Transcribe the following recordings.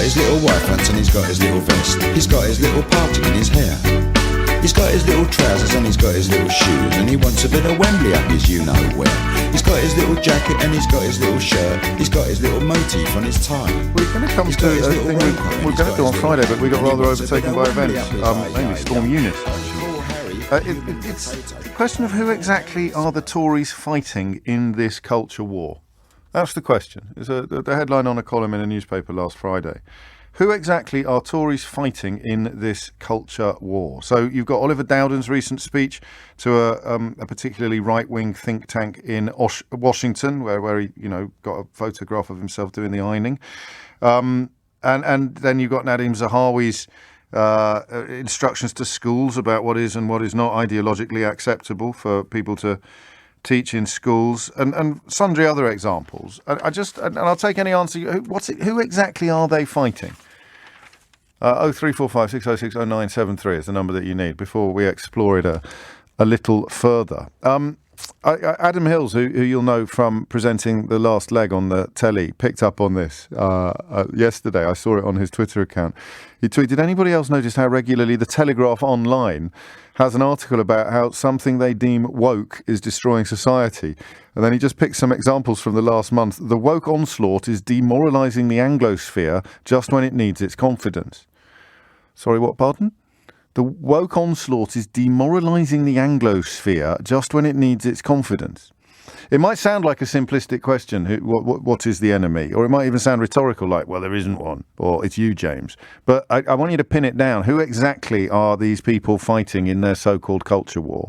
got his little wife front and he's got his little vest. He's got his little party in his hair. He's got his little trousers and he's got his little shoes, and he wants a bit of Wembley up his you-know-where. He's got his little jacket and he's got his little shirt. He's got his little motif on his tie. We're going to come to a thing we're going to do on Friday, but we got rather overtaken by events, mainly Storm Eunice, actually. It's a question of who exactly are the Tories fighting in this culture war? That's the question. It's the headline on a column in a newspaper last Friday. Who exactly are Tories fighting in this culture war? So you've got Oliver Dowden's recent speech to a particularly right-wing think tank in Washington, where he got a photograph of himself doing the ironing, and then you've got Nadim Zahawi's instructions to schools about what is and what is not ideologically acceptable for people to teach in schools, and sundry other examples. I'll take any answer. Who exactly are they fighting? 0345 606 0973 is the number that you need before we explore it a little further. Adam Hills, who you'll know from presenting The Last Leg on the telly, picked up on this yesterday. I saw it on his Twitter account. He tweeted, "Did anybody else notice how regularly the Telegraph Online has an article about how something they deem woke is destroying society?" And then he just picked some examples from the last month. "The woke onslaught is demoralising the Anglosphere just when it needs its confidence." Sorry, what, pardon? The woke onslaught is demoralising the Anglosphere just when it needs its confidence. It might sound like a simplistic question, what is the enemy? Or it might even sound rhetorical, like, well, there isn't one, or it's you, James. But I want you to pin it down. Who exactly are these people fighting in their so-called culture war?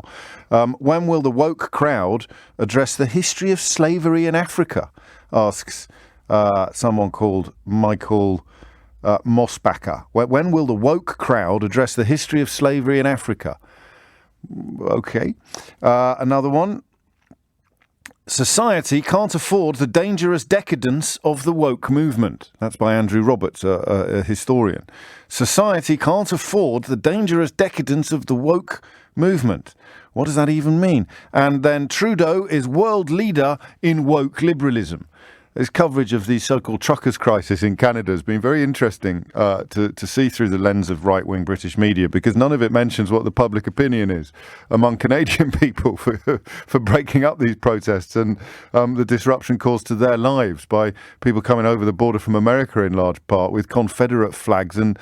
When will the woke crowd address the history of slavery in Africa? Asks someone called Michael Mosbacher. When will the woke crowd address the history of slavery in Africa? Okay. Another one. Society can't afford the dangerous decadence of the woke movement. That's by Andrew Roberts, a historian. Society can't afford the dangerous decadence of the woke movement. What does that even mean? And then Trudeau is world leader in woke liberalism. His coverage of the so-called truckers' crisis in Canada has been very interesting to see through the lens of right-wing British media, because none of it mentions what the public opinion is among Canadian people for breaking up these protests and the disruption caused to their lives by people coming over the border from America in large part with Confederate flags and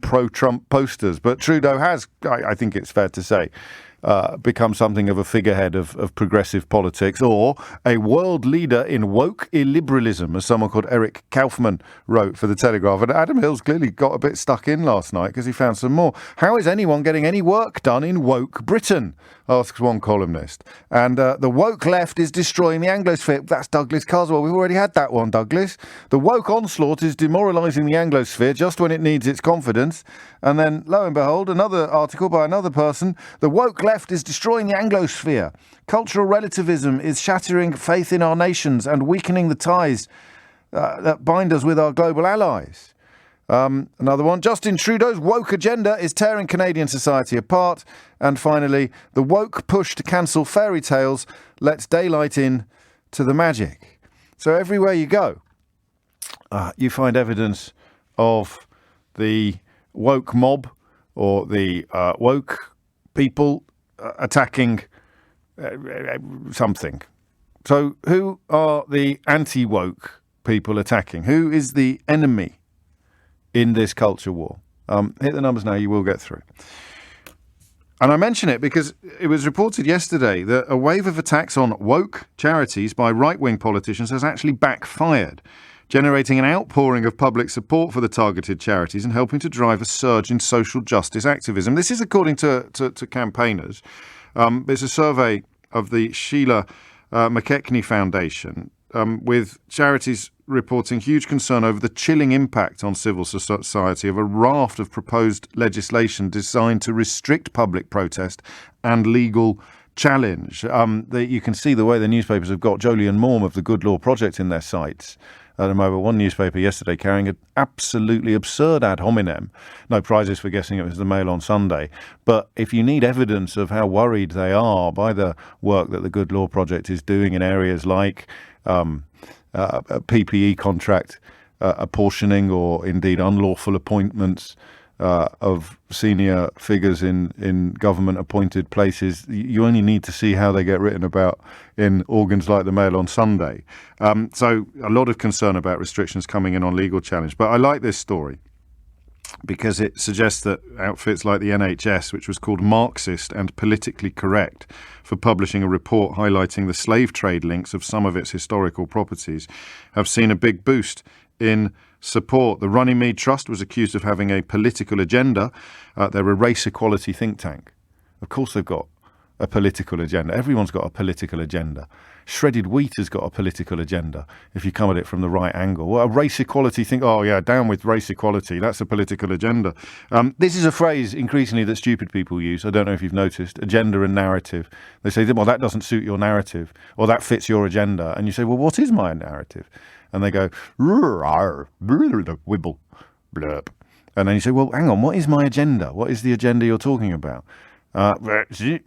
pro-Trump posters. But Trudeau has, I think it's fair to say, become something of a figurehead of progressive politics, or a world leader in woke illiberalism, as someone called Eric Kaufman wrote for The Telegraph. And Adam Hills clearly got a bit stuck in last night because he found some more. How is anyone getting any work done in woke Britain? Asks one columnist. And the woke left is destroying the Anglosphere. That's Douglas Carswell. We've already had that one, Douglas. The woke onslaught is demoralising the Anglosphere just when it needs its confidence. And then, lo and behold, another article by another person. The woke left is destroying the Anglosphere. Cultural relativism is shattering faith in our nations and weakening the ties that bind us with our global allies. Another one. Justin Trudeau's woke agenda is tearing Canadian society apart. And finally, the woke push to cancel fairy tales lets daylight in to the magic. So everywhere you go, you find evidence of the woke mob or the woke people attacking something. So who are the anti-woke people attacking? Who is the enemy in this culture war? Hit the numbers now, you will get through. And I mention it because it was reported yesterday that a wave of attacks on woke charities by right-wing politicians has actually backfired, generating an outpouring of public support for the targeted charities and helping to drive a surge in social justice activism. This is according to campaigners. There's a survey of the Sheila McKechnie Foundation with charities reporting huge concern over the chilling impact on civil society of a raft of proposed legislation designed to restrict public protest and legal challenge. You can see the way the newspapers have got Jolyon Morm of the Good Law Project in their sights at the moment. One newspaper yesterday carrying an absolutely absurd ad hominem. No prizes for guessing it was the Mail on Sunday. But if you need evidence of how worried they are by the work that the Good Law Project is doing in areas like a PPE contract apportioning or indeed unlawful appointments of senior figures in government-appointed places. You only need to see how they get written about in organs like the Mail on Sunday. So a lot of concern about restrictions coming in on legal challenge. But I like this story because it suggests that outfits like the NHS, which was called Marxist and politically correct for publishing a report highlighting the slave trade links of some of its historical properties, have seen a big boost in support. The Runnymede Trust was accused of having a political agenda. They're a race equality think tank. Of course they've got a political agenda. Everyone's got a political agenda. Shredded wheat has got a political agenda if you come at it from the right angle. Well, a race equality think, oh yeah, down with race equality. That's a political agenda. This is a phrase increasingly that stupid people use. I don't know if you've noticed. Agenda and narrative. They say, well, that doesn't suit your narrative, or that fits your agenda. And you say, well, what is my narrative? And they go, wibble, blurb. And then you say, well, hang on, what is my agenda? What is the agenda you're talking about? They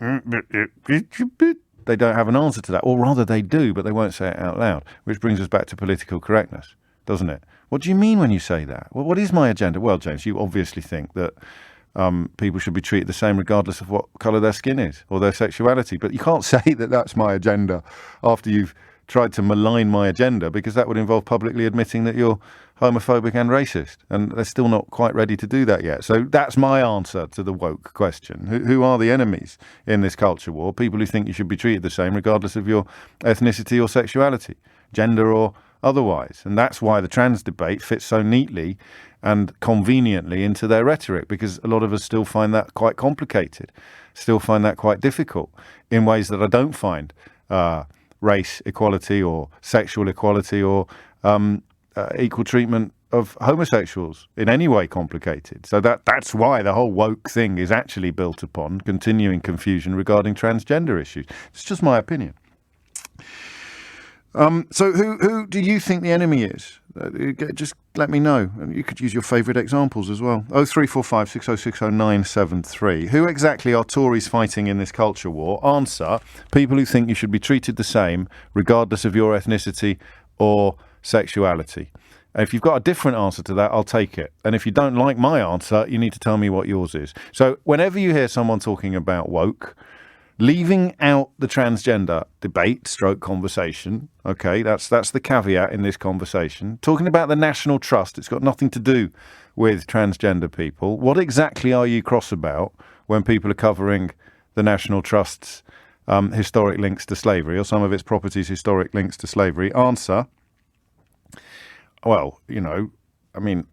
don't have an answer to that. Or rather, they do, but they won't say it out loud, which brings us back to political correctness, doesn't it? What do you mean when you say that? Well, what is my agenda? Well, James, you obviously think that people should be treated the same regardless of what colour their skin is or their sexuality. But you can't say that that's my agenda after you've tried to malign my agenda, because that would involve publicly admitting that you're homophobic and racist, and they're still not quite ready to do that yet. So that's my answer to the woke question. Who are the enemies in this culture war? People who think you should be treated the same regardless of your ethnicity or sexuality, gender or otherwise. And that's why the trans debate fits so neatly and conveniently into their rhetoric, because a lot of us still find that quite complicated, still find that quite difficult in ways that I don't find race equality or sexual equality or equal treatment of homosexuals in any way complicated. So that's why the whole woke thing is actually built upon continuing confusion regarding transgender issues. It's just my opinion. So who do you think the enemy is? Just let me know. And you could use your favourite examples as well. 0345 6060 973. Who exactly are Tories fighting in this culture war? Answer: people who think you should be treated the same regardless of your ethnicity or sexuality. If you've got a different answer to that, I'll take it. And if you don't like my answer, you need to tell me what yours is. So whenever you hear someone talking about woke, leaving out the transgender debate stroke conversation, okay, that's the caveat in this conversation. Talking about the National Trust, it's got nothing to do with transgender people. What exactly are you cross about when people are covering the National Trust's historic links to slavery, or some of its properties' historic links to slavery? Answer: well,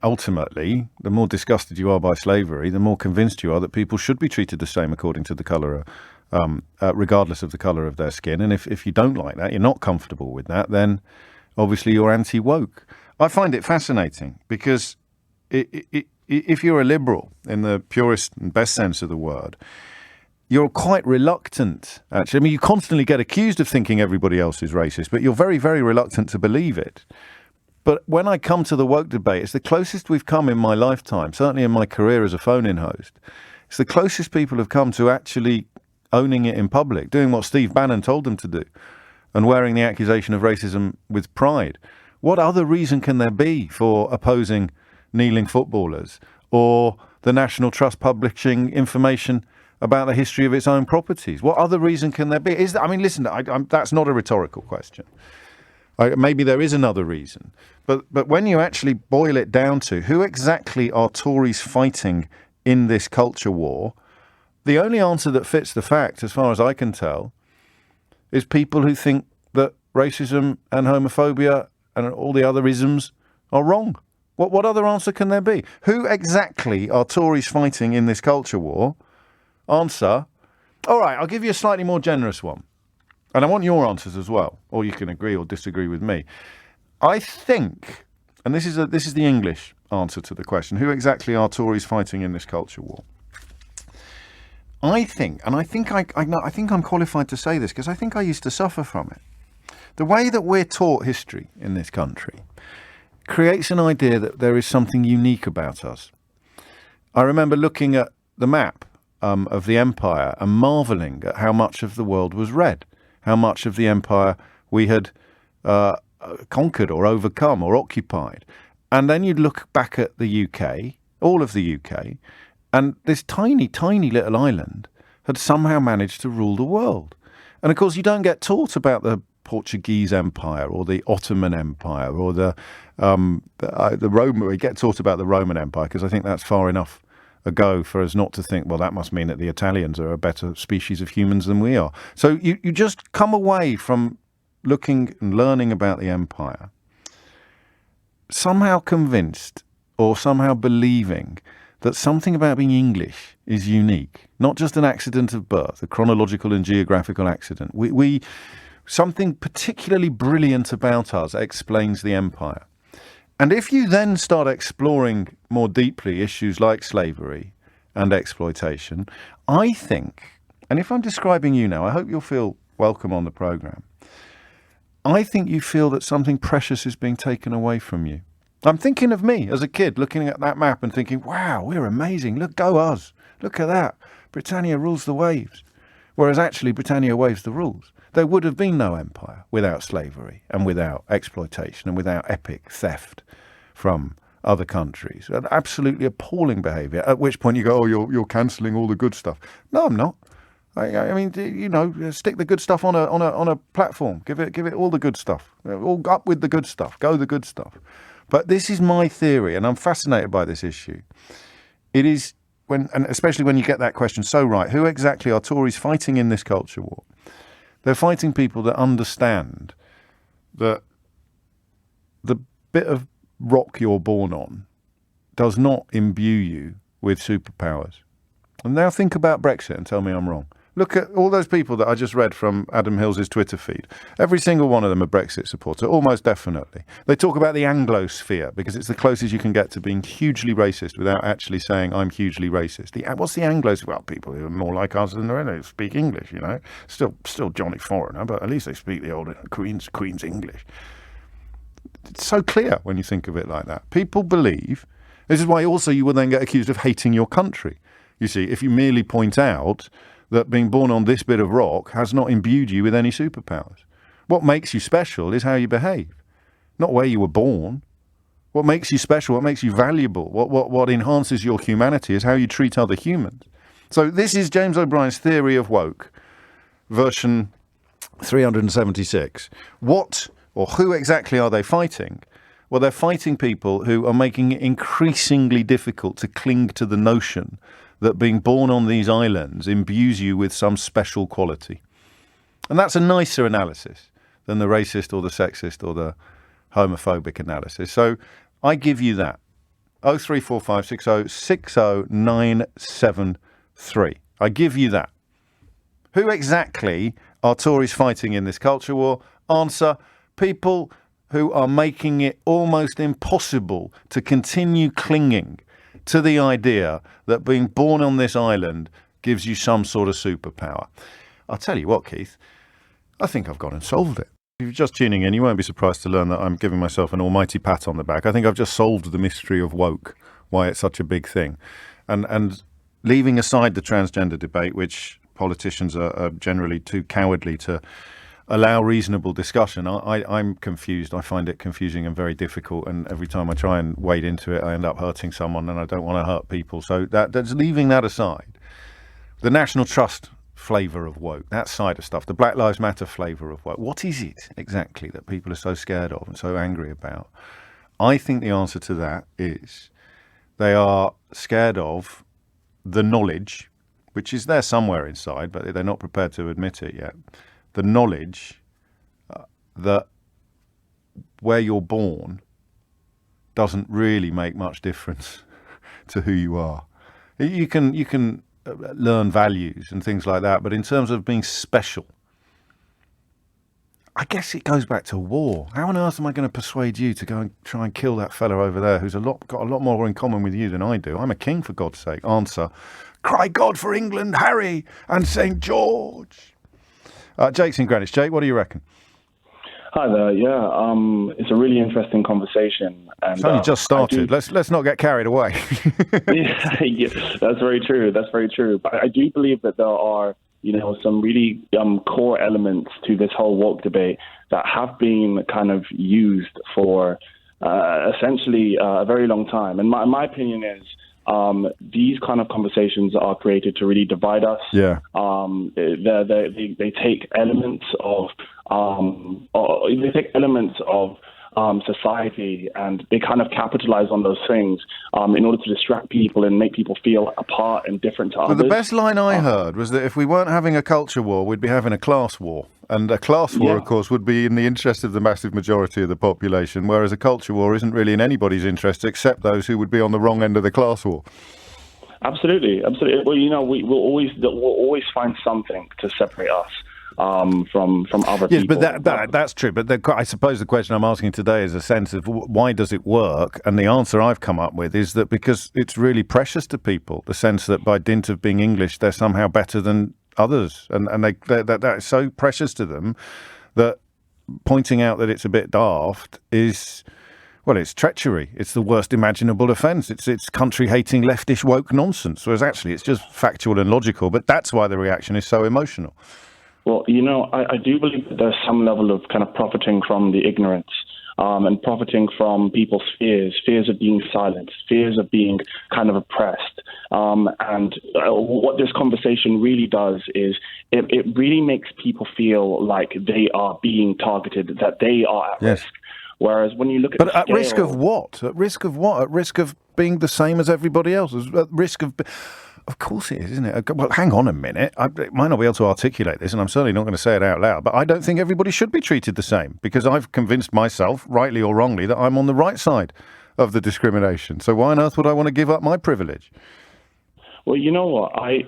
ultimately, the more disgusted you are by slavery, the more convinced you are that people should be treated the same according to the colour, regardless of the colour of their skin. And if you don't like that, you're not comfortable with that, then obviously you're anti-woke. I find it fascinating because if you're a liberal in the purest and best sense of the word, you're quite reluctant, actually. I mean, you constantly get accused of thinking everybody else is racist, but you're very, very reluctant to believe it. But when I come to the woke debate, it's the closest we've come in my lifetime, certainly in my career as a phone-in host. It's the closest people have come to actually owning it in public, doing what Steve Bannon told them to do, and wearing the accusation of racism with pride. What other reason can there be for opposing kneeling footballers or the National Trust publishing information about the history of its own properties? What other reason can there be? Listen, that's not a rhetorical question. Maybe there is another reason. But when you actually boil it down to who exactly are Tories fighting in this culture war, the only answer that fits the fact, as far as I can tell, is people who think that racism and homophobia and all the other isms are wrong. What other answer can there be? Who exactly are Tories fighting in this culture war? Answer: all right, I'll give you a slightly more generous one. And I want your answers as well, or you can agree or disagree with me. I think, and this is the English answer to the question, who exactly are Tories fighting in this culture war? I think I'm qualified to say this because I think I used to suffer from it. The way that we're taught history in this country creates an idea that there is something unique about us. I remember looking at the map of the empire and marvelling at how much of the world was red, how much of the empire we had conquered or overcome or occupied. And then you'd look back at the UK, all of the UK, and this tiny, tiny little island had somehow managed to rule the world. And of course, you don't get taught about the Portuguese Empire or the Ottoman Empire or the Roman. We get taught about the Roman Empire because I think that's far enough ago for us not to think, well, that must mean that the Italians are a better species of humans than we are. So you just come away from looking and learning about the empire somehow convinced or somehow believing that something about being English is unique, not just an accident of birth, a chronological and geographical accident. We something particularly brilliant about us explains the empire. And if you then start exploring more deeply issues like slavery and exploitation, I think, and if I'm describing you now, I hope you'll feel welcome on the programme, I think you feel that something precious is being taken away from you. I'm thinking of me as a kid looking at that map and thinking, wow, we're amazing. Look, go us. Look at that. Britannia rules the waves. Whereas actually Britannia waves the rules. There would have been no empire without slavery and without exploitation and without epic theft from other countries. An absolutely appalling behaviour, at which point you go, oh, you're cancelling all the good stuff. No, I'm not. I mean, you know, stick the good stuff on a platform. Give it all the good stuff. All up with the good stuff. Go the good stuff. But this is my theory, and I'm fascinated by this issue. It is and especially when you get that question so right, who exactly are Tories fighting in this culture war? They're fighting people that understand that the bit of rock you're born on does not imbue you with superpowers. And now think about Brexit and tell me I'm wrong. Look at all those people that I just read from Adam Hill's Twitter feed. Every single one of them a Brexit supporter, almost definitely. They talk about the Anglosphere because it's the closest you can get to being hugely racist without actually saying I'm hugely racist. What's the Anglosphere? Well, people who are more like us than they speak English, you know. Still Johnny Foreigner, but at least they speak the old Queen's English. It's so clear when you think of it like that. People believe. This is why also you will then get accused of hating your country. You see, if you merely point out that being born on this bit of rock has not imbued you with any superpowers. What makes you special is how you behave, not where you were born. What makes you special, what makes you valuable, what enhances your humanity is how you treat other humans. So this is James O'Brien's theory of woke, version 376. What or who exactly are they fighting? Well, they're fighting people who are making it increasingly difficult to cling to the notion that being born on these islands imbues you with some special quality. And that's a nicer analysis than the racist or the sexist or the homophobic analysis. So I give you that. 03456060973. I give you that. Who exactly are Tories fighting in this culture war? Answer, people who are making it almost impossible to continue clinging to the idea that being born on this island gives you some sort of superpower. I'll tell you what, Keith, I think I've gone and solved it. If you're just tuning in, you won't be surprised to learn that I'm giving myself an almighty pat on the back. I think I've just solved the mystery of woke, why it's such a big thing. And leaving aside the transgender debate, which politicians are generally too cowardly to allow reasonable discussion, I'm confused. I find it confusing and very difficult, and every time I try and wade into it I end up hurting someone, and I don't want to hurt people. So that's leaving that aside. The National Trust flavour of woke, that side of stuff, the Black Lives Matter flavour of woke, what is it exactly that people are so scared of and so angry about? I think the answer to that is they are scared of the knowledge, which is there somewhere inside, but they're not prepared to admit it yet. The knowledge that where you're born doesn't really make much difference to who you are. You can learn values and things like that, but in terms of being special, I guess it goes back to war. How on earth am I going to persuade you to go and try and kill that fella over there who's got a lot more in common with you than I do? I'm a king, for God's sake. Answer, cry God for England, Harry, and St. George. Jake's in Greenwich. Jake, what do you reckon? Hi there. Yeah, it's a really interesting conversation. And, it's only just started. Let's not get carried away. yeah, that's very true. That's very true. But I do believe that there are, some really core elements to this whole woke debate that have been kind of used for essentially a very long time. And my opinion is these kind of conversations are created to really divide us. Yeah. They take elements of society, and they kind of capitalize on those things in order to distract people and make people feel apart and different to others. The best line I heard was that if we weren't having a culture war, we'd be having a class war. And a class war, of course, would be in the interest of the massive majority of the population, whereas a culture war isn't really in anybody's interest except those who would be on the wrong end of the class war. Absolutely. Well, we'll always find something to separate us from other people. Yes, but that's true. But I suppose the question I'm asking today is a sense of why does it work? And the answer I've come up with is that because it's really precious to people, the sense that by dint of being English, they're somehow better than others. And that is so precious to them that pointing out that it's a bit daft is... Well, it's treachery. It's the worst imaginable offence. It's country-hating, leftish, woke nonsense. Whereas actually it's just factual and logical. But that's why the reaction is so emotional. Well, I do believe that there's some level of kind of profiting from the ignorance and profiting from people's fears of being silenced, fears of being kind of oppressed. And what this conversation really does is it really makes people feel like they are being targeted, that they are at risk. Whereas when you look at But at risk of what? At risk of what? At risk of being the same as everybody else? At risk of... Of course it is, isn't it? Well, hang on a minute. I might not be able to articulate this, and I'm certainly not going to say it out loud, but I don't think everybody should be treated the same, because I've convinced myself, rightly or wrongly, that I'm on the right side of the discrimination. So why on earth would I want to give up my privilege? Well, you know what? I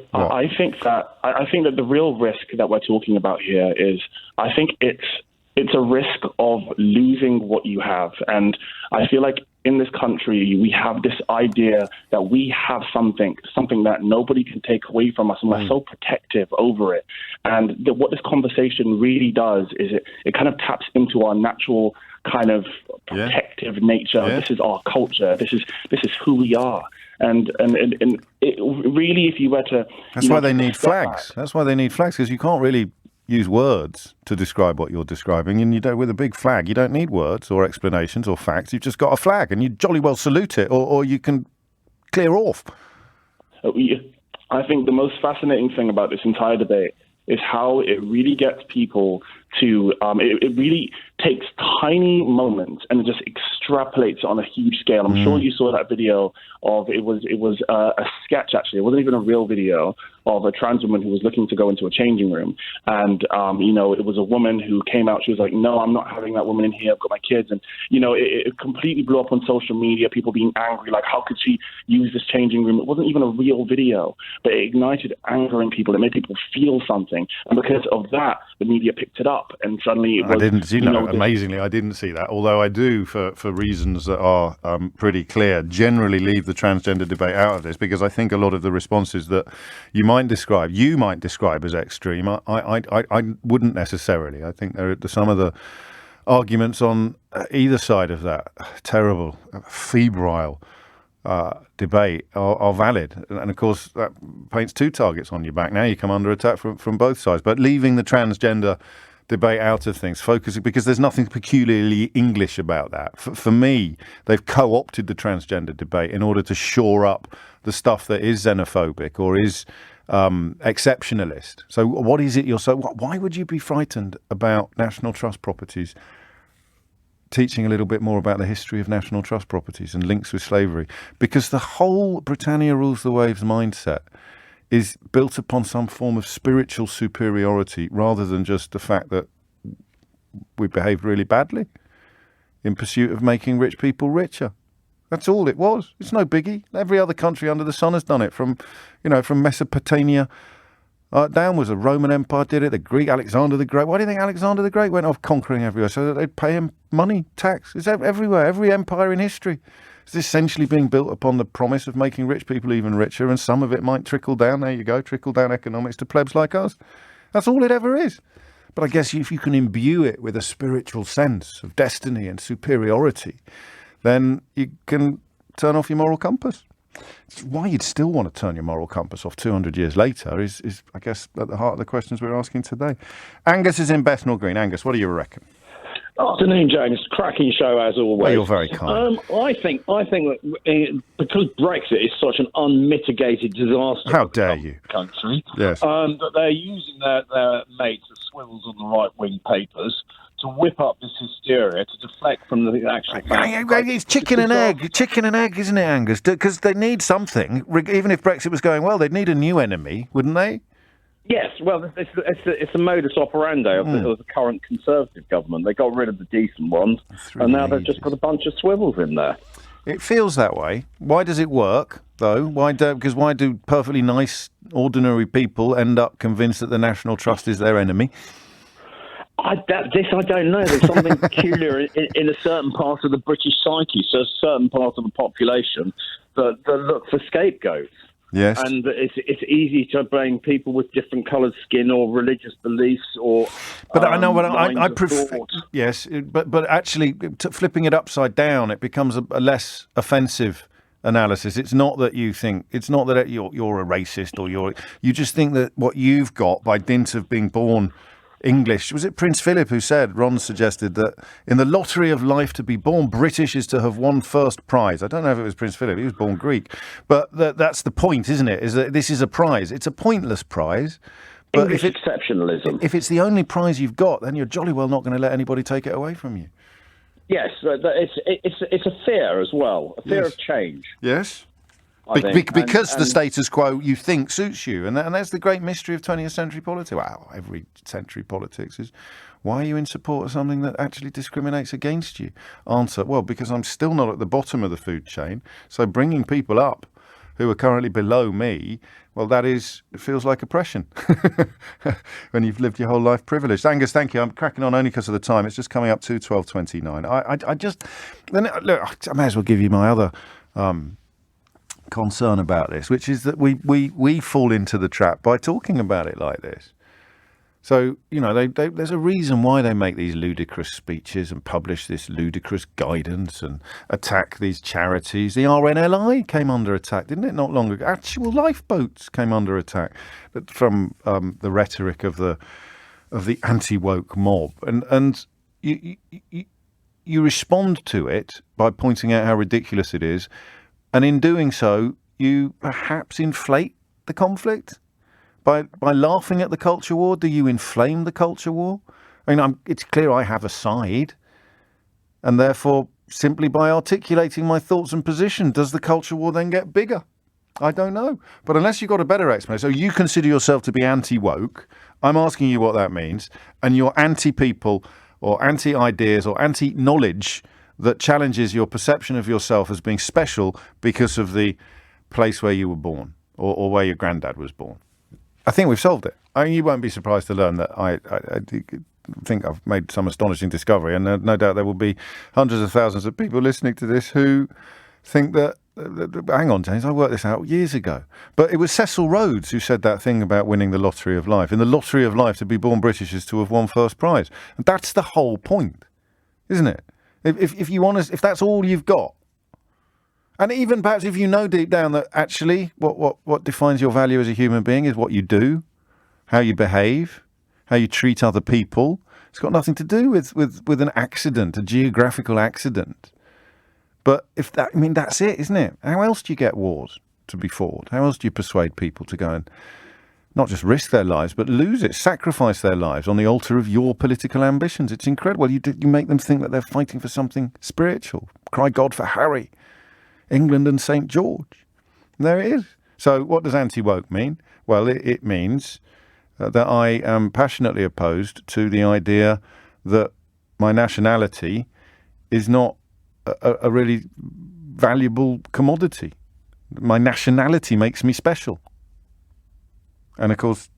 think that the real risk that we're talking about here is, I think it's a risk of losing what you have. And I feel like in this country, we have this idea that we have something that nobody can take away from us, and we're so protective over it. And what this conversation really does is it kind of taps into our natural kind of protective nature. Yeah. This is our culture. This is who we are. And it really, if you were to... That's why they need flags. That's why they need flags, because you can't really use words to describe what you're describing, and with a big flag you don't need words or explanations or facts. You've just got a flag and you jolly well salute it, or you can clear off. I think the most fascinating thing about this entire debate is how it really gets people to it really takes tiny moments and it just extrapolates on a huge scale. I'm sure you saw that video of it was a sketch, actually. It wasn't even a real video of a trans woman who was looking to go into a changing room, and it was a woman who came out. She was like, "No, I'm not having that woman in here. I've got my kids." And it completely blew up on social media. People being angry, like, how could she use this changing room? It wasn't even a real video, but it ignited anger in people. It made people feel something, and because of that, the media picked it up. And suddenly it was... Amazingly, I didn't see that. Although I do, for reasons that are pretty clear, generally leave the transgender debate out of this, because I think a lot of the responses that you might describe as extreme, I wouldn't necessarily. I think some of the arguments on either side of that terrible, febrile debate are valid, and of course that paints two targets on your back. Now you come under attack from both sides. But leaving the transgender debate out of things, focusing, because there's nothing peculiarly English about that. For me, they've co-opted the transgender debate in order to shore up the stuff that is xenophobic or is exceptionalist. So what is it why would you be frightened about National Trust properties teaching a little bit more about the history of National Trust properties and links with slavery? Because the whole Britannia rules the waves mindset is built upon some form of spiritual superiority rather than just the fact that we behaved really badly in pursuit of making rich people richer. That's all it was. It's no biggie. Every other country under the sun has done it, from Mesopotamia downwards. The Roman Empire did it, the Greek, Alexander the Great. Why do you think Alexander the Great went off conquering everywhere? So that they'd pay him money, tax. It's everywhere. Every empire in history is essentially being built upon the promise of making rich people even richer, and some of it might trickle down. There you go, trickle down economics to plebs like us. That's all it ever is. But I guess if you can imbue it with a spiritual sense of destiny and superiority, then you can turn off your moral compass. Why you'd still want to turn your moral compass off 200 years later is, I guess, at the heart of the questions we're asking today. Angus is in Bethnal Green. Angus, what do you reckon? Afternoon, James. Cracking show as always. Well, you're very kind. I think that because Brexit is such an unmitigated disaster. How dare you? Country. Yes. That they're using their mates as swivels on the right-wing papers to whip up this hysteria to deflect from the actual fact. It's chicken and egg, isn't it, Angus? Because they need something. Even if Brexit was going well, they'd need a new enemy, wouldn't they? Yes, well, it's the modus operandi of the current Conservative government. They got rid of the decent ones, and now they've just put a bunch of swivels in there. It feels that way. Why does it work, though? Why do perfectly nice, ordinary people end up convinced that the National Trust is their enemy? I don't know. There's something peculiar in a certain part of the British psyche, so a certain part of the population that look for scapegoats. Yes. And it's easy to blame people with different coloured skin or religious beliefs or. But I know what I prefer. thought. Yes, but actually, flipping it upside down, it becomes a less offensive analysis. It's not that you think. It's not that you're a racist or you just think that what you've got by dint of being born English. Was it Prince Philip who said, Ron suggested that in the lottery of life to be born British is to have won first prize. I don't know if it was Prince Philip, he was born Greek. But that's the point, isn't it? Is that this is a prize. It's a pointless prize. But English exceptionalism. If it's the only prize you've got, then you're jolly well not going to let anybody take it away from you. Yes, it's a fear as well, a fear of change. Yes. Because the status quo you think suits you. And that's the great mystery of 20th century politics. Well, every century politics is, why are you in support of something that actually discriminates against you? Answer, well, because I'm still not at the bottom of the food chain. So bringing people up who are currently below me, well, it feels like oppression when you've lived your whole life privileged. Angus, thank you. I'm cracking on only because of the time. It's just coming up to 12:29. I may as well give you my other concern about this, which is that we fall into the trap by talking about it like this. So, there's a reason why they make these ludicrous speeches and publish this ludicrous guidance and attack these charities. The RNLI came under attack, didn't it, not long ago? Actual lifeboats came under attack from the rhetoric of the anti-woke mob. And you respond to it by pointing out how ridiculous it is. And in doing so, you perhaps inflate the conflict. By laughing at the culture war, do you inflame the culture war? I mean, it's clear I have a side. And therefore, simply by articulating my thoughts and position, does the culture war then get bigger? I don't know. But unless you've got a better explanation, so you consider yourself to be anti-woke, I'm asking you what that means, and you're anti-people or anti-ideas or anti-knowledge that challenges your perception of yourself as being special because of the place where you were born or where your granddad was born. I think we've solved it. I mean, you won't be surprised to learn that I think I've made some astonishing discovery, and no doubt there will be hundreds of thousands of people listening to this who think that, hang on, James, I worked this out years ago. But it was Cecil Rhodes who said that thing about winning the lottery of life. In the lottery of life, to be born British is to have won first prize. And that's the whole point, isn't it? If that's all you've got, and even perhaps if you know deep down that actually what defines your value as a human being is what you do, how you behave, how you treat other people. It's got nothing to do with an accident, a geographical accident. But that's it, isn't it? How else do you get wars to be fought? How else do you persuade people to go and not just risk their lives, but lose it, sacrifice their lives on the altar of your political ambitions? It's incredible. You make them think that they're fighting for something spiritual. Cry God for Harry, England and St. George. And there it is. So what does anti-woke mean? Well, it means that I am passionately opposed to the idea that my nationality is not a really valuable commodity. My nationality makes me special. And of course,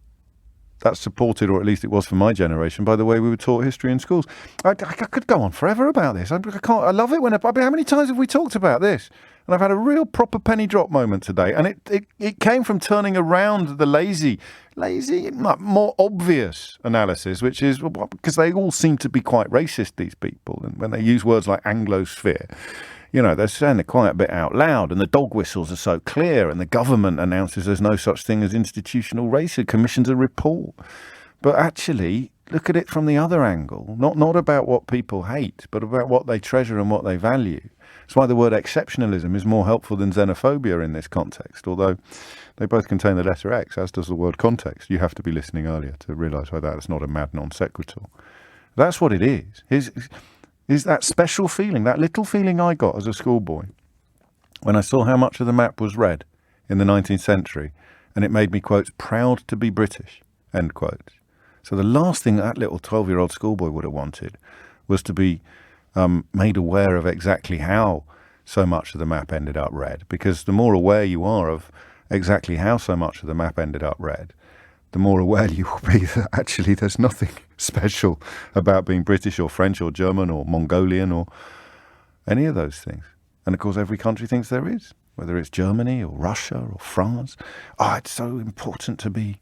that's supported, or at least it was for my generation, by the way we were taught history in schools. I could go on forever about this. I love it how many times have we talked about this? And I've had a real proper penny drop moment today. And it came from turning around the lazy, more obvious analysis, which is because they all seem to be quite racist, these people. And when they use words like Anglosphere, they're saying it quite a bit out loud, and the dog whistles are so clear, and the government announces there's no such thing as institutional racism, commissions a report. But actually, look at it from the other angle, not about what people hate, but about what they treasure and what they value. That's why the word exceptionalism is more helpful than xenophobia in this context, although they both contain the letter X, as does the word context. You have to be listening earlier to realise why that's not a mad non sequitur. That's what it is. Is that special feeling, that little feeling I got as a schoolboy when I saw how much of the map was red in the 19th century, and it made me, quote, proud to be British, end quote. So the last thing that little 12-year-old schoolboy would have wanted was to be made aware of exactly how so much of the map ended up red, because the more aware you are of exactly how so much of the map ended up red, the more aware you will be that actually there's nothing special about being British or French or German or Mongolian or any of those things. And of course every country thinks there is, whether it's Germany or Russia or France. It's so important to be.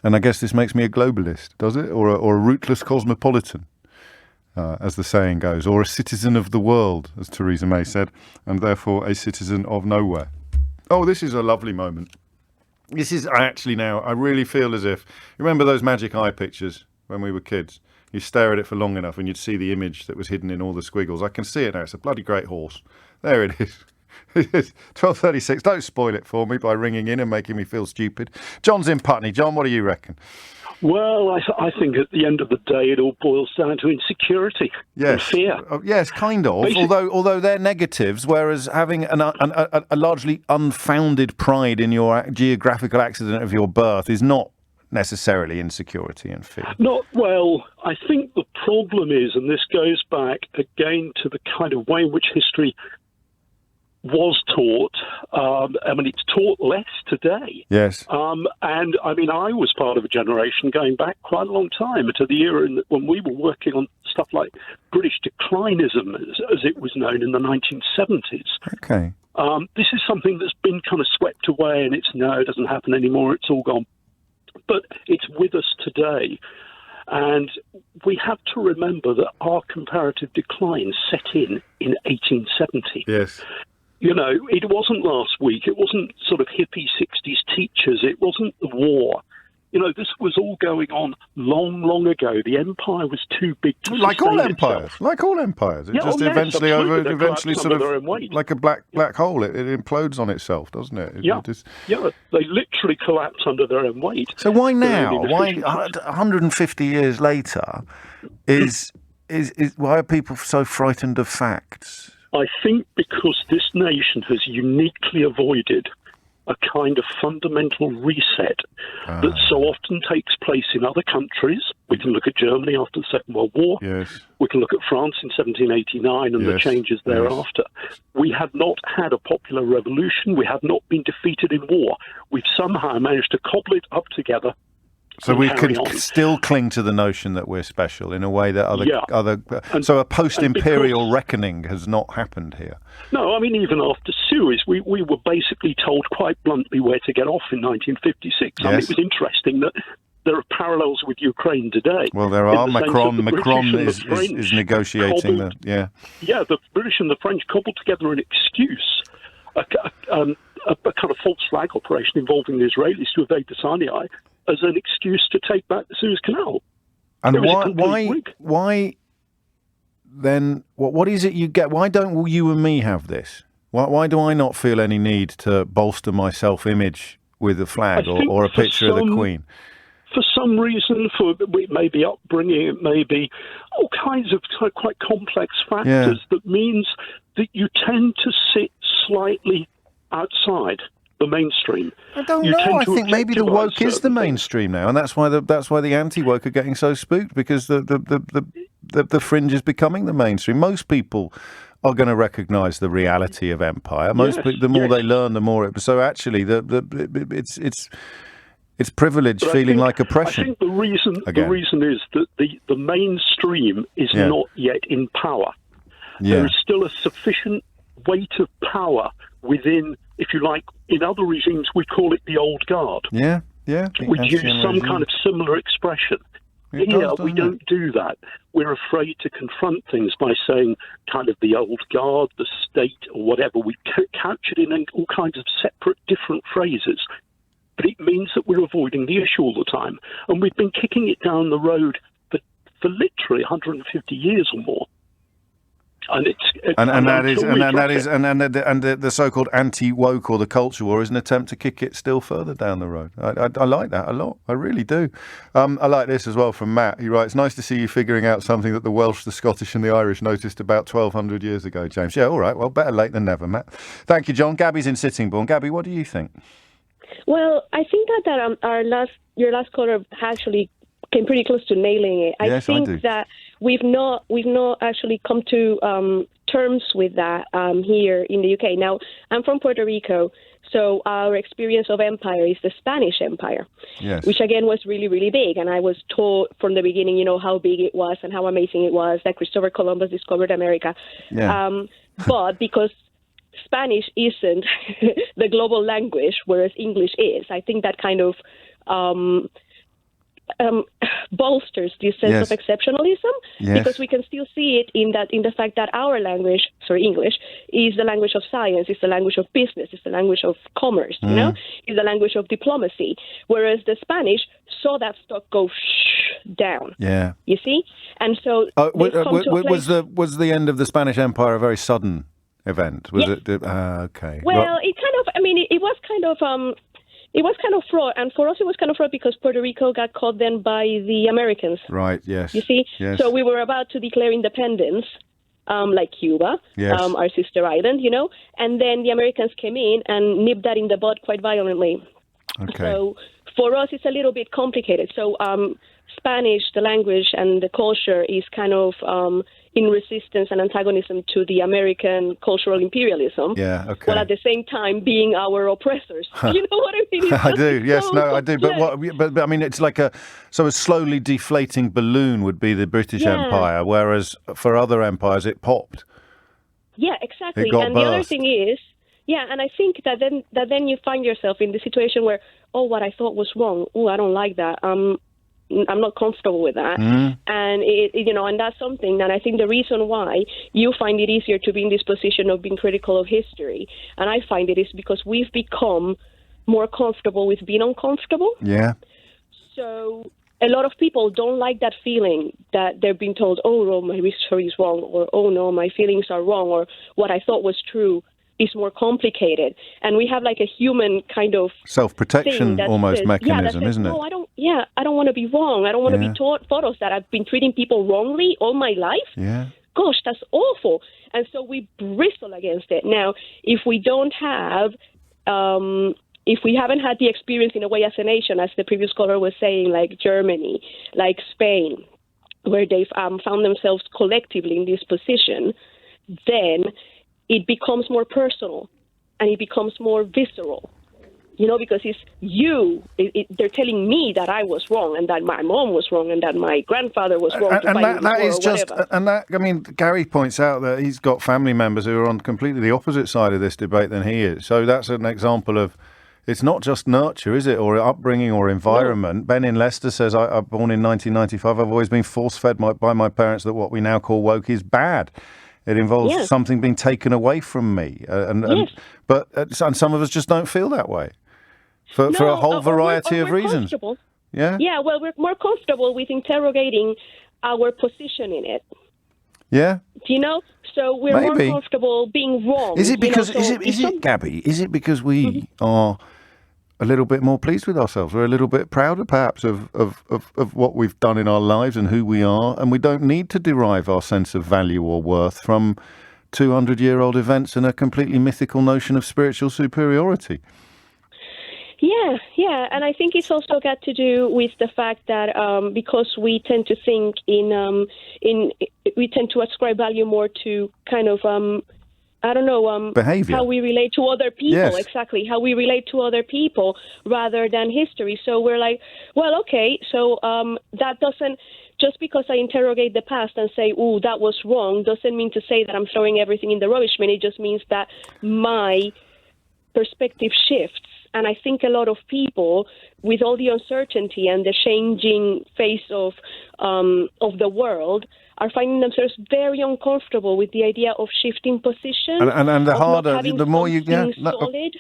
And I guess this makes me a globalist, does it? Or a rootless cosmopolitan, as the saying goes, or a citizen of the world, as Theresa May said, and therefore a citizen of nowhere. Oh, this is a lovely moment. I really feel as if, remember those magic eye pictures when we were kids? You stare at it for long enough and you'd see the image that was hidden in all the squiggles. I can see it now. It's a bloody great horse. There it is. 12:36. Don't spoil it for me by ringing in and making me feel stupid. John's in Putney. John, what do you reckon? Well, I think at the end of the day, it all boils down to insecurity and fear. Yes, kind of. Although they're negatives, whereas having a largely unfounded pride in your geographical accident of your birth is not necessarily insecurity and fear. Well, I think the problem is, and this goes back again to the kind of way in which history was taught. It's taught less today. Yes. And I was part of a generation going back quite a long time to the era when we were working on stuff like British declinism, as it was known in the 1970s. Okay. This is something that's been kind of swept away, and it doesn't happen anymore. It's all gone. But it's with us today. And we have to remember that our comparative decline set in 1870. Yes. It wasn't last week. It wasn't sort of hippie 60s teachers. It wasn't the war. This was all going on long, long ago. The empire was too big to sustain Like all empires. It eventually sort of, like a black hole, it implodes on itself, doesn't it? They literally collapse under their own weight. So why now? Why 150 years later why are people so frightened of facts? I think because this nation has uniquely avoided a kind of fundamental reset that so often takes place in other countries. We can look at Germany after the Second World War. Yes. We can look at France in 1789 and the changes thereafter. We have not had a popular revolution. We have not been defeated in war. We've somehow managed to cobble it up together. So we can still cling to the notion that we're special in a way that so a post-imperial reckoning has not happened here. No, even after Suez, we were basically told quite bluntly where to get off in 1956. Yes. It was interesting that there are parallels with Ukraine today. Well, there are. Macron is negotiating the British and the French cobbled together an excuse, a kind of false flag operation involving the Israelis to evade the Sinai, as an excuse to take back the Suez Canal. And why then, what is it you get? Why don't you and me have this? Why do I not feel any need to bolster my self-image with a flag or a picture of the Queen? For some reason, it may be upbringing, it may be all kinds of quite complex factors that means that you tend to sit slightly outside the mainstream. I don't know. I think maybe the woke is the mainstream now, and that's why the anti-woke are getting so spooked, because the fringe is becoming the mainstream. Most people are going to recognise the reality of empire. The more they learn, the more it. So actually, it's privilege feeling like oppression. I think the reason is that the mainstream is not yet in power. Yeah. There is still a sufficient weight of power within, if you like, in other regimes we call it the old guard. Yeah. We use some kind of similar expression. Here we don't do that. We're afraid to confront things by saying kind of the old guard, the state, or whatever. We couch it in all kinds of separate, different phrases. But it means that we're avoiding the issue all the time. And we've been kicking it down the road for for literally 150 years or more. And the so-called anti-woke or the culture war is an attempt to kick it still further down the road. I like that a lot. I really do. I like this as well from Matt. He writes, "Nice to see you figuring out something that the Welsh, the Scottish and the Irish noticed about 1,200 years ago, James." Yeah, all right. Well, better late than never, Matt. Thank you, John. Gabby's in Sittingbourne. Gabby, what do you think? Well, I think that your last caller actually came pretty close to nailing it. Yes, I think I do. that we've not actually come to terms with that here in the UK. Now, I'm from Puerto Rico, so our experience of empire is the Spanish Empire, Yes. which again was really, really big. And I was told from the beginning, how big it was and how amazing it was that Christopher Columbus discovered America. Yeah. But because Spanish isn't the global language, whereas English is, I think that kind of bolsters this sense Yes. of exceptionalism, Yes. because we can still see it in the fact that our language, English, is the language of science, is the language of business, is the language of commerce, is the language of diplomacy, whereas the Spanish saw that stock go down. Yeah. You see, and so they've come to a place- was the end of the Spanish Empire a very sudden event? Was Yes. it? Okay. Well, it kind of. I mean, it was kind of. It was kind of fraught, and for us it was kind of fraught because Puerto Rico got caught then by the Americans. Right, yes. You see? Yes. So we were about to declare independence, like Cuba, Yes. our sister island, and then the Americans came in and nipped that in the bud quite violently. Okay. So for us it's a little bit complicated. So Spanish, the language and the culture, is kind of in resistance and antagonism to the American cultural imperialism. Yeah, okay. While at the same time being our oppressors. You know what I mean? It's I do. Yes, so no, I do. But complex. but I mean, it's like a slowly deflating balloon would be the British Yeah. Empire, whereas for other empires it popped. Yeah, exactly. It got And the other burst. thing is, and I think that then you find yourself in the situation where, what I thought was wrong. I don't like that. I'm not comfortable with that. Mm. And and that's something that I think the reason why you find it easier to be in this position of being critical of history, and I find it is because we've become more comfortable with being uncomfortable. Yeah. So a lot of people don't like that feeling that they're being told, no, my history is wrong, or, oh, no, my feelings are wrong, or what I thought was true is more complicated. And we have like a human kind of Self-protection thing that almost says, mechanism, says, isn't it? No, I don't want to be wrong. I don't want to be thought of that I've been treating people wrongly all my life. Yeah. Gosh, that's awful. And so we bristle against it. Now, if we don't have... if we haven't had the experience in a way as a nation, as the previous caller was saying, like Germany, like Spain, where they've found themselves collectively in this position, then it becomes more personal and it becomes more visceral, because it's you. They're telling me that I was wrong and that my mom was wrong and that my grandfather was wrong. And that is just, whatever. and that, I mean, Gary points out that he's got family members who are on completely the opposite side of this debate than he is. So that's an example of, it's not just nurture, is it, or upbringing or environment. No. Ben in Leicester says, I'm born in 1995. I've always been force-fed by my parents that what we now call woke is bad. It involves something being taken away from me. But some of us just don't feel that way for a whole variety of reasons. Yeah? Yeah, well, we're more comfortable with interrogating our position in it. Yeah? So we're more comfortable being wrong. Is it because, Gabby, is it because we are a little bit more pleased with ourselves? We're a little bit prouder, perhaps, of what we've done in our lives and who we are, and we don't need to derive our sense of value or worth from 200-year-old events and a completely mythical notion of spiritual superiority. Yeah, and I think it's also got to do with the fact that because we tend to think we tend to ascribe value more to kind of behavior, how we relate to other people. Yes. Exactly, how we relate to other people rather than history. So we're like, well, okay, so that doesn't. Just because I interrogate the past and say, that was wrong, doesn't mean to say that I'm throwing everything in the rubbish bin. It just means that my perspective shifts. And I think a lot of people, with all the uncertainty and the changing face of the world, are finding themselves very uncomfortable with the idea of shifting position. And the harder, the more you... solid.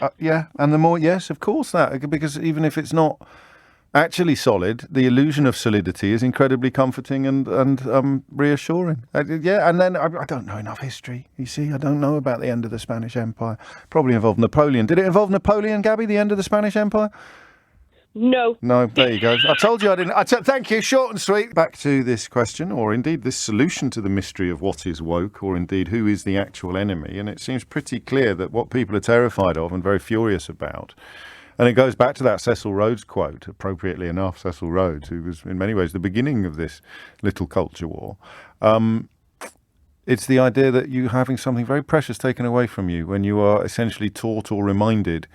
and the more, yes, of course, that. Because even if it's not actually solid, the illusion of solidity is incredibly comforting and reassuring. Yeah, and then I don't know enough history. You see, I don't know about the end of the Spanish Empire. Probably involved Napoleon. Did it involve Napoleon, Gabby, the end of the Spanish Empire? No. No, there you go. I told you I didn't. Thank you, short and sweet. Back to this question, or indeed this solution to the mystery of what is woke, or indeed who is the actual enemy. And it seems pretty clear that what people are terrified of and very furious about, and it goes back to that Cecil Rhodes quote, appropriately enough, Cecil Rhodes, who was in many ways the beginning of this little culture war. It's the idea that you're having something very precious taken away from you when you are essentially taught or reminded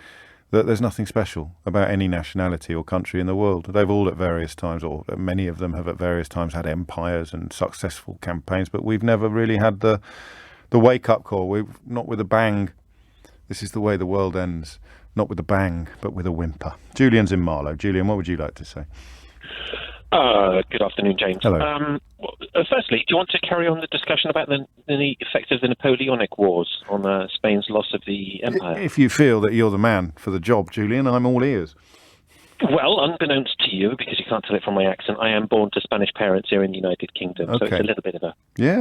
that there's nothing special about any nationality or country in the world. They've all at various times, or many of them have at various times had empires and successful campaigns, but we've never really had the wake-up call. We've not with a bang. This is the way the world ends. Not with a bang, but with a whimper. Julian's in Marlow. Julian, what would you like to say? Good afternoon, James. Hello. Firstly, do you want to carry on the discussion about the effect of the Napoleonic Wars on Spain's loss of the empire? If you feel that you're the man for the job, Julian, I'm all ears. Well, unbeknownst to you, because you can't tell it from my accent, I am born to Spanish parents here in the United Kingdom, so it's a little bit of a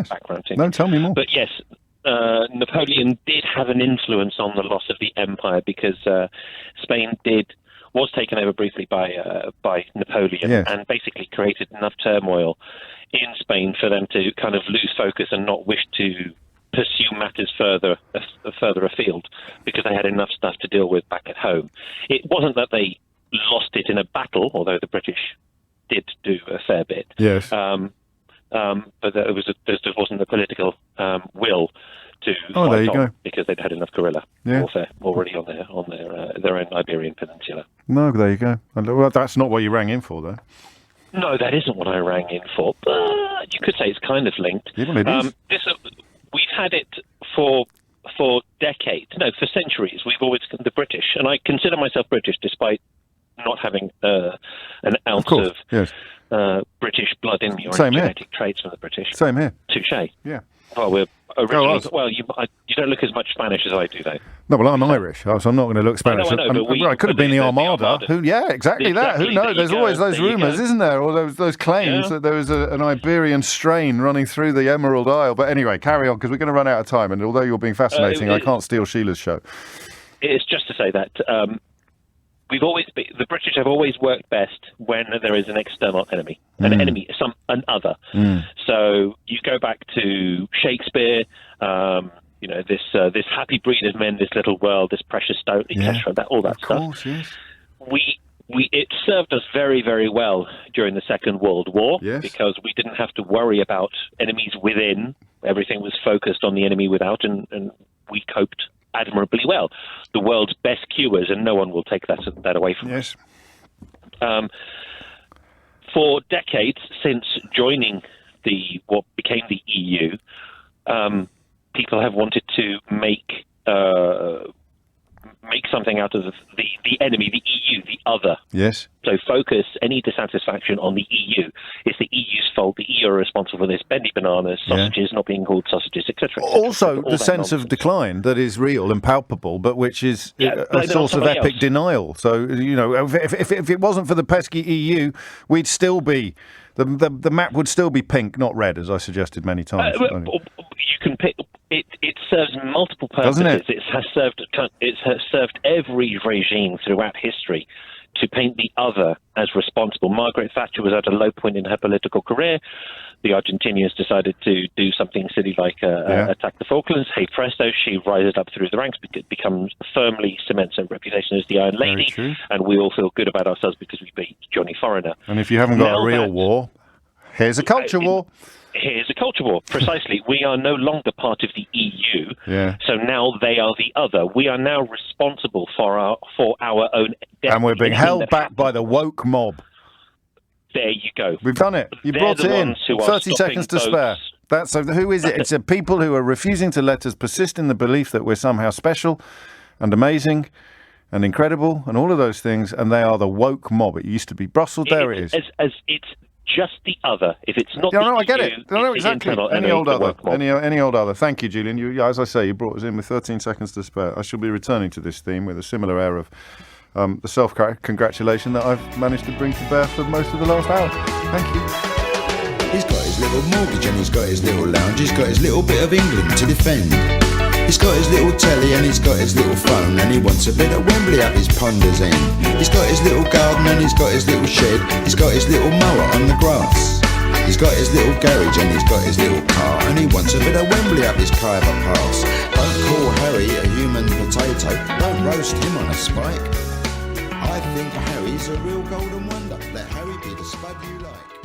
background thing. No, tell me more. But yes, Napoleon did have an influence on the loss of the empire because Spain was taken over briefly by Napoleon and basically created enough turmoil in Spain for them to kind of lose focus and not wish to pursue matters further afield because they had enough stuff to deal with back at home. It wasn't that they lost it in a battle, although the British did do a fair bit. Yes. But there wasn't the political will to there fight you on go. because they'd had enough guerrilla warfare already on their own Iberian Peninsula. No, there you go. Well, that's not what you rang in for, though. No, that isn't what I rang in for. But you could say it's kind of linked. Yeah, well, it is. We've had it for decades, no, for centuries. We've always the British, and I consider myself British despite not having an ounce of British blood in me or any genetic traits from the British. Same here. Touche. Yeah. Well, we're originally. Well, you don't look as much Spanish as I do, though. No, well, I'm Irish, so I'm not going to look Spanish. I know, but it could have been the Armada. Exactly that. Who knows? There's always those rumours, isn't there? Or those claims that there was an Iberian strain running through the Emerald Isle. But anyway, carry on, because we're going to run out of time. And although you're being fascinating, I can't steal Sheila's show. It's just to say that the British have always worked best when there is an external enemy, an other. So you go back to Shakespeare, this happy breed of men, this little world, this precious stone, etc. All that stuff. Course, yes. It served us very, very well during the Second World War because we didn't have to worry about enemies within. Everything was focused on the enemy without, and we coped admirably well. The world's best cures, and no one will take that away from us. For decades since joining what became the EU, people have wanted to make something out of the enemy, the EU, the other. Yes. So focus any dissatisfaction on the EU. It's the EU's fault. The EU are responsible for this. Bendy bananas, sausages not being called sausages, etc. Also, the sense of decline that is real and palpable, but which is a source of epic denial. So, if it wasn't for the pesky EU, we'd still be... The map would still be pink, not red, as I suggested many times. You can pick... It serves multiple purposes. Doesn't it? It has served every regime throughout history to paint the other as responsible. Margaret Thatcher was at a low point in her political career. The Argentinians decided to do something silly like attack the Falklands. Hey presto, she rises up through the ranks, becomes firmly cements her reputation as the Iron Lady, and we all feel good about ourselves because we beat Johnny Foreigner. And if you haven't got a real war, here's a culture war. Here's a culture war. Precisely. We are no longer part of the EU, so now they are the other. We are now responsible for our own destiny. And we're being held back by the woke mob. There you go. We've done it. You brought it in. 30 seconds to spare. So who is it? It's the people who are refusing to let us persist in the belief that we're somehow special and amazing and incredible and all of those things, and they are the woke mob. It used to be Brussels. There it is. As it's just the other. If it's not I get it. Exactly. Any old other. Any old other. Thank you, Julian. As I say, you brought us in with 13 seconds to spare. I shall be returning to this theme with a similar air of the self-congratulation that I've managed to bring to bear for most of the last hour. Thank you. He's got his little mortgage and he's got his little lounge. He's got his little bit of England to defend. He's got his little telly and he's got his little phone, and he wants a bit of Wembley up his ponder's end. He's got his little garden and he's got his little shed. He's got his little mower on the grass. He's got his little garage and he's got his little car, and he wants a bit of Wembley up his Khyber Pass. Don't call Harry a human potato. Don't roast him on a spike. I think Harry's a real golden wonder. Let Harry be the spud you like.